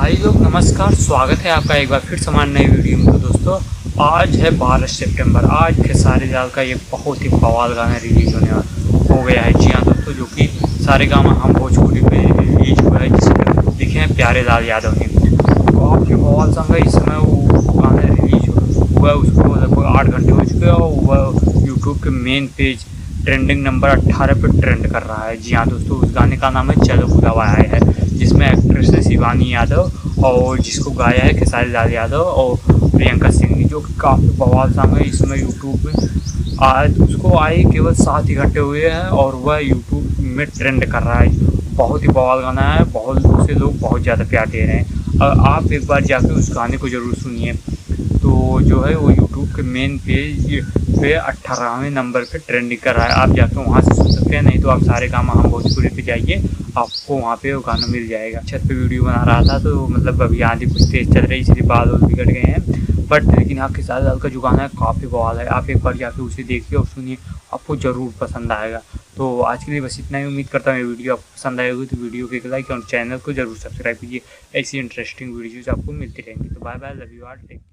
भाई लोग नमस्कार, स्वागत है आपका एक बार फिर समान नई वीडियो में। तो दोस्तों आज है 12 सितंबर। आज खेसारी लाल का ये बहुत ही बवाल गाना रिलीज होने हो गया है। जी हाँ दोस्तों, जो कि सारे गामा हम भोजपुरी पे रिलीज हुआ है, जिसमें लिखे हैं प्यारे लाल यादव ने। काफ़ी बवाल सॉन्ग है। इस समय वो गाना रिलीज हुआ है, उसको लगभग 8 घंटे हो चुके हैं और वह यूट्यूब के मेन पेज ट्रेंडिंग नंबर 18 पे ट्रेंड कर रहा है। जी हाँ दोस्तों, उस गाने का नाम है चलो बुलावा है, जिसमें एक्ट्रेस है शिवानी यादव और जिसको गाया है खेसारी लाल यादव और प्रियंका सिंह ने, जो कि काफ़ी बवाल सॉन्ग है। इसमें यूट्यूब में आज उसको आए केवल 7 ही घंटे हुए हैं और वह यूट्यूब में ट्रेंड कर रहा है। बहुत ही बवाल गाना है, बहुत उसे लोग बहुत ज़्यादा प्यार दे रहे हैं। और आप एक बार जाकर उस गाने को ज़रूर सुनिए। तो जो है वो यूट्यूब के मेन पेज पे 18वें नंबर पे ट्रेंडिंग कर रहा है। आप जाकर वहाँ से सुन सकते हैं, नहीं तो आप सारे काम हम भोजपुरी पे जाइए, आपको वहाँ पे वो गाना मिल जाएगा। छत पे वीडियो बना रहा था तो मतलब अभी आंधी कुछ तेज़ चल रही, इसलिए बाल और बिगड़ गए हैं। बट लेकिन हाँ, खेसारी लाल का जो गाना है काफ़ी बवाल है। आप एक बार जाकर उसे देखिए और सुनिए, आपको ज़रूर पसंद आएगा। तो आज के लिए बस इतना ही। उम्मीद करता हूँ वीडियो आपको पसंद आएगी, तो वीडियो को एक लाइक और चैनल को जरूर सब्सक्राइब कीजिए। ऐसी इंटरेस्टिंग वीडियोज़ आपको मिलती रहेंगी। तो bye bye, love you all, take care.